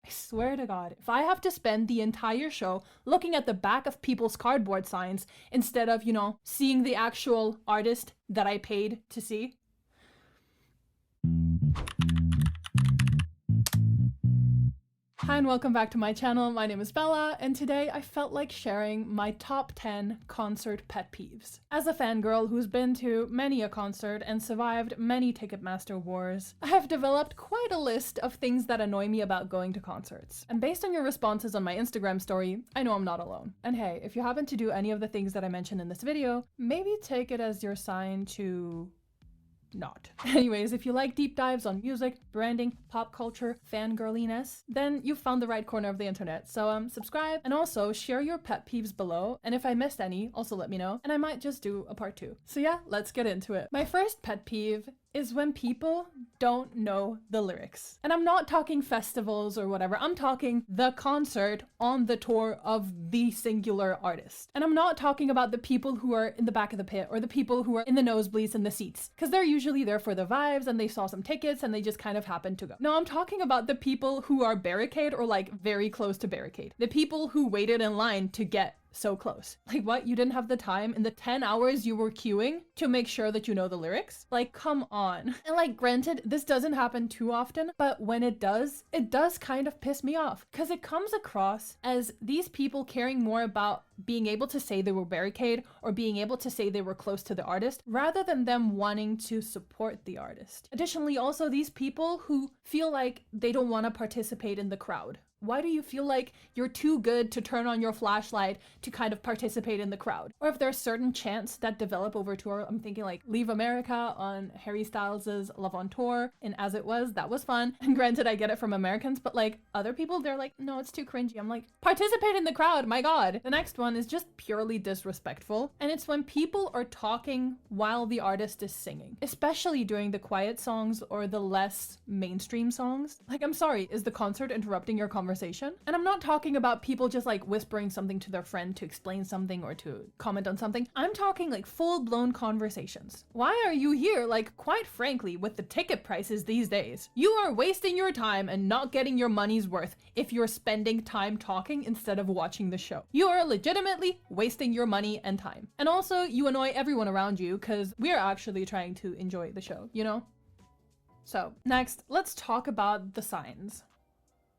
I swear to God, if I have to spend the entire show looking at the back of people's cardboard signs instead of, seeing the actual artist that I paid to see. Hi and welcome back to my channel. My name is Bella, and today I felt like sharing my top 10 concert pet peeves. As a fangirl who's been to many a concert and survived many Ticketmaster wars, I have developed quite a list of things that annoy me about going to concerts. And based on your responses on my Instagram story, I know I'm not alone. And hey, if you happen to do any of the things that I mentioned in this video, maybe take it as your sign to not. Anyways, if you like deep dives on music, branding, pop culture, fangirliness, then you've found the right corner of the internet. So subscribe and also share your pet peeves below. And if I missed any, also let me know and I might just do a part 2. So yeah, let's get into it. My first pet peeve is when people don't know the lyrics. And I'm not talking festivals or whatever, I'm talking the concert on the tour of the singular artist. And I'm not talking about the people who are in the back of the pit or the people who are in the nosebleeds in the seats, because they're usually there for the vibes and they saw some tickets and they just kind of happened to go. No, I'm talking about the people who are barricade or like very close to barricade. The people who waited in line to get so close. Like what? You didn't have the time in the 10 hours you were queuing to make sure that you know the lyrics? Like, come on. And like, granted, this doesn't happen too often, but when it does kind of piss me off because it comes across as these people caring more about being able to say they were barricade or being able to say they were close to the artist rather than them wanting to support the artist. Additionally, also these people who feel like they don't want to participate in the crowd. Why do you feel like you're too good to turn on your flashlight to kind of participate in the crowd? Or if there's certain chants that develop over tour, I'm thinking like Leave America on Harry Styles' Love on Tour and As It Was, that was fun. And granted, I get it from Americans, but like other people, they're like, no, it's too cringy. I'm like, participate in the crowd, my God. The next one is just purely disrespectful. And it's when people are talking while the artist is singing, especially during the quiet songs or the less mainstream songs. Like, I'm sorry, is the concert interrupting your conversation? And I'm not talking about people just like whispering something to their friend to explain something or to comment on something. I'm talking like full-blown conversations. Why are you here? Like, quite frankly, with the ticket prices these days, you are wasting your time and not getting your money's worth if you're spending time talking instead of watching the show. You are legitimately wasting your money and time. And also, you annoy everyone around you because we're actually trying to enjoy the show, you know? So, next, let's talk about the signs.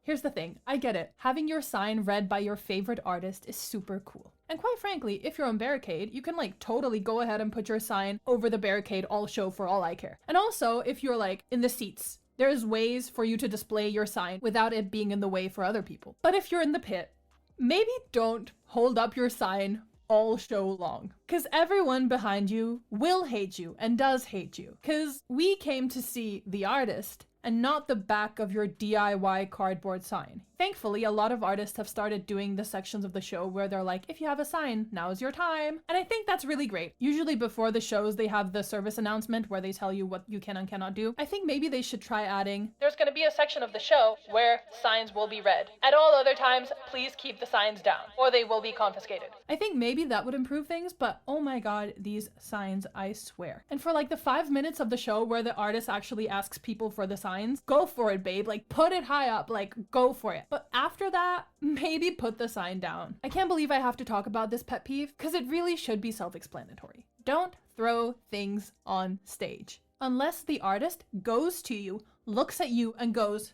Here's the thing, I get it. Having your sign read by your favorite artist is super cool. And quite frankly, if you're on barricade, you can like totally go ahead and put your sign over the barricade all show for all I care. And also, if you're like in the seats, there's ways for you to display your sign without it being in the way for other people. But if you're in the pit, maybe don't hold up your sign all show long, because everyone behind you will hate you and does hate you, because we came to see the artist and not the back of your DIY cardboard sign. Thankfully, a lot of artists have started doing the sections of the show where they're like, if you have a sign, now's your time. And I think that's really great. Usually before the shows, they have the service announcement where they tell you what you can and cannot do. I think maybe they should try adding, there's gonna be a section of the show where signs will be read. At all other times, please keep the signs down or they will be confiscated. I think maybe that would improve things, but oh my God, these signs, I swear. And for like the 5 minutes of the show where the artist actually asks people for the signs, go for it, babe. Like, put it high up, like, go for it. But after that, maybe put the sign down. I can't believe I have to talk about this pet peeve because it really should be self-explanatory. Don't throw things on stage. Unless the artist goes to you, looks at you and goes,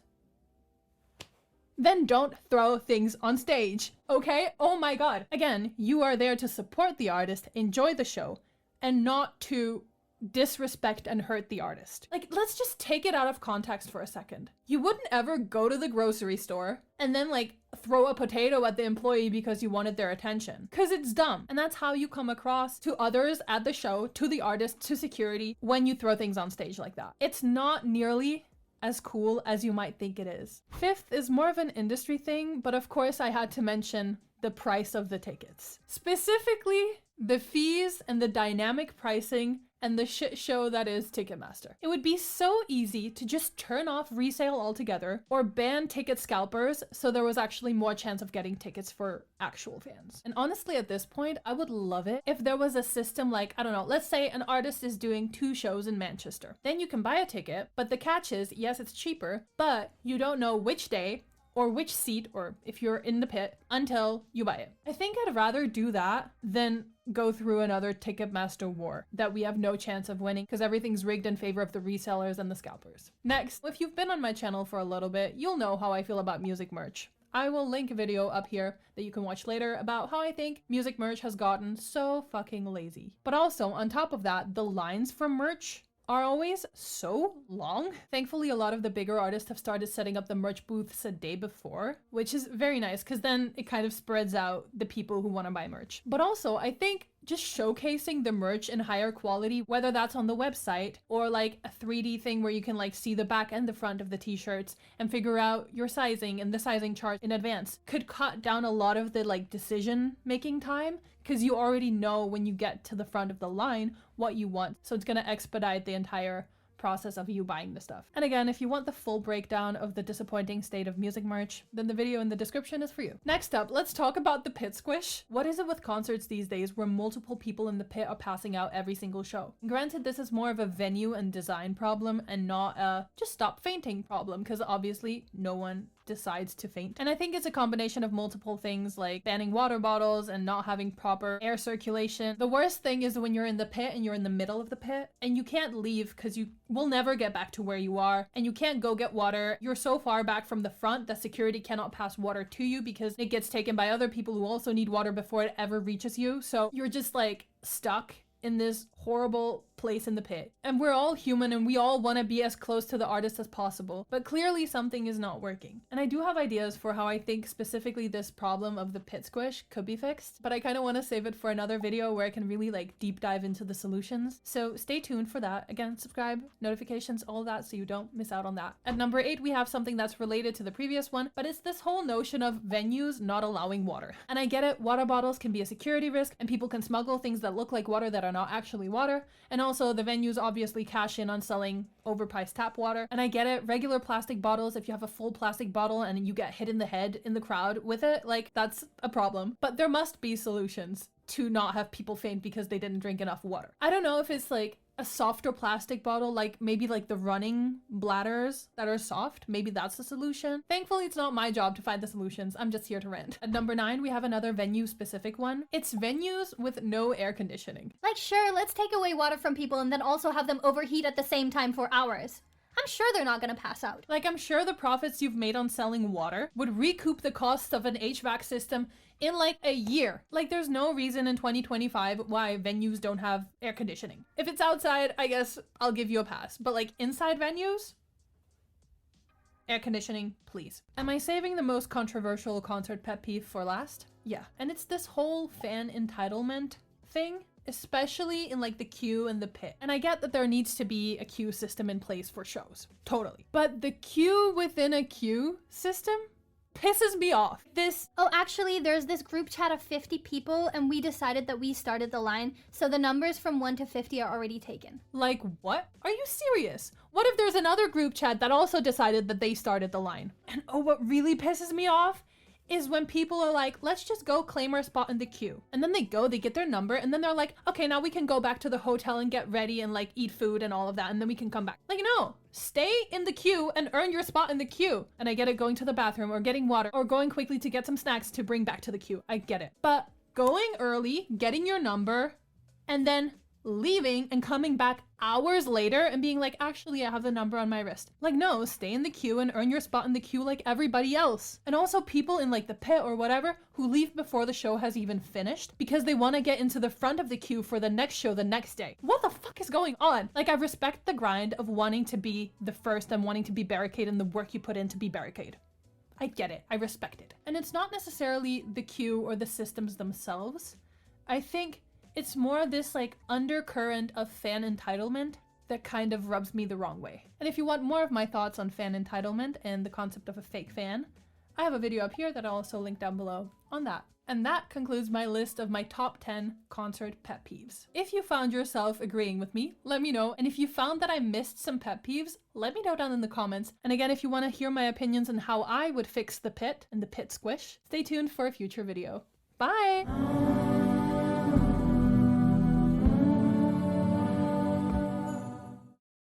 then don't throw things on stage, okay? Oh my God. Again, you are there to support the artist, enjoy the show, and not to disrespect and hurt the artist. Like, let's just take it out of context for a second. You wouldn't ever go to the grocery store and then like throw a potato at the employee because you wanted their attention, because it's dumb. And that's how you come across to others at the show, to the artist, to security when you throw things on stage like that. It's not nearly as cool as you might think it is. Fifth is more of an industry thing, but of course I had to mention the price of the tickets. Specifically, the fees and the dynamic pricing and the shit show that is Ticketmaster. It would be so easy to just turn off resale altogether or ban ticket scalpers so there was actually more chance of getting tickets for actual fans. And honestly, at this point, I would love it if there was a system like, I don't know, let's say an artist is doing 2 shows in Manchester. Then you can buy a ticket, but the catch is, yes, it's cheaper, but you don't know which day or which seat, or if you're in the pit, until you buy it. I think I'd rather do that than go through another Ticketmaster war that we have no chance of winning because everything's rigged in favor of the resellers and the scalpers. Next, if you've been on my channel for a little bit, you'll know how I feel about music merch. I will link a video up here that you can watch later about how I think music merch has gotten so fucking lazy. But also, on top of that, the lines for merch are always so long. Thankfully, a lot of the bigger artists have started setting up the merch booths a day before, which is very nice because then it kind of spreads out the people who want to buy merch. But also, I think just showcasing the merch in higher quality, whether that's on the website or like a 3D thing where you can like see the back and the front of the t-shirts and figure out your sizing and the sizing chart in advance, could cut down a lot of the like decision making time because you already know when you get to the front of the line what you want. So it's going to expedite the entire process of you buying the stuff. And again, if you want the full breakdown of the disappointing state of music merch, then the video in the description is for you. Next up, let's talk about the pit squish. What is it with concerts these days where multiple people in the pit are passing out every single show? Granted, this is more of a venue and design problem and not a just stop fainting problem, because obviously no one decides to faint. And I think it's a combination of multiple things like banning water bottles and not having proper air circulation. The worst thing is when you're in the pit and you're in the middle of the pit and you can't leave because you will never get back to where you are and you can't go get water. You're so far back from the front that security cannot pass water to you because it gets taken by other people who also need water before it ever reaches you. So you're just like stuck in this horrible place in the pit. And we're all human and we all want to be as close to the artist as possible, but clearly something is not working. And I do have ideas for how I think specifically this problem of the pit squish could be fixed, but I kind of want to save it for another video where I can really like deep dive into the solutions. So stay tuned for that. Again, subscribe, notifications, all that, so you don't miss out on that. At number 8, we have something that's related to the previous one, but it's this whole notion of venues not allowing water. And I get it, water bottles can be a security risk and people can smuggle things that look like water that are not actually water. And also the venues obviously cash in on selling overpriced tap water. And I get it, regular plastic bottles, if you have a full plastic bottle and you get hit in the head in the crowd with it, like that's a problem. But there must be solutions to not have people faint because they didn't drink enough water. I don't know if it's like a softer plastic bottle, like maybe like the running bladders that are soft. Maybe that's the solution. Thankfully, it's not my job to find the solutions. I'm just here to rant. At number 9, we have another venue specific one. It's venues with no air conditioning. Like, sure, let's take away water from people and then also have them overheat at the same time for hours. I'm sure they're not gonna pass out. Like, I'm sure the profits you've made on selling water would recoup the cost of an HVAC system in like a year. Like, there's no reason in 2025 why venues don't have air conditioning. If it's outside, I guess I'll give you a pass. But like inside venues, air conditioning, please. Am I saving the most controversial concert pet peeve for last? Yeah. And it's this whole fan entitlement thing, especially in like the queue and the pit. And I get that there needs to be a queue system in place for shows. Totally. But the queue within a queue system pisses me off. Oh, actually, there's this group chat of 50 people and we decided that we started the line, so the numbers from 1 to 50 are already taken. Like, what? Are you serious? What if there's another group chat that also decided that they started the line? And oh, what really pisses me off is when people are like, let's just go claim our spot in the queue. And then they go, they get their number, and then they're like, okay, now we can go back to the hotel and get ready and like eat food and all of that, and then we can come back. Like, no, stay in the queue and earn your spot in the queue. And I get it, going to the bathroom or getting water or going quickly to get some snacks to bring back to the queue. I get it. But going early, getting your number, and then leaving and coming back hours later and being like, actually, I have the number on my wrist. Like, no, stay in the queue and earn your spot in the queue like everybody else. And also people in like the pit or whatever who leave before the show has even finished because they want to get into the front of the queue for the next show the next day. What the fuck is going on? Like, I respect the grind of wanting to be the first and wanting to be barricade and the work you put in to be barricade. I get it. I respect it. And it's not necessarily the queue or the systems themselves. I think it's more this like undercurrent of fan entitlement that kind of rubs me the wrong way. And if you want more of my thoughts on fan entitlement and the concept of a fake fan, I have a video up here that I'll also link down below on that. And that concludes my list of my top 10 concert pet peeves. If you found yourself agreeing with me, let me know. And if you found that I missed some pet peeves, let me know down in the comments. And again, if you want to hear my opinions on how I would fix the pit and the pit squish, stay tuned for a future video. Bye!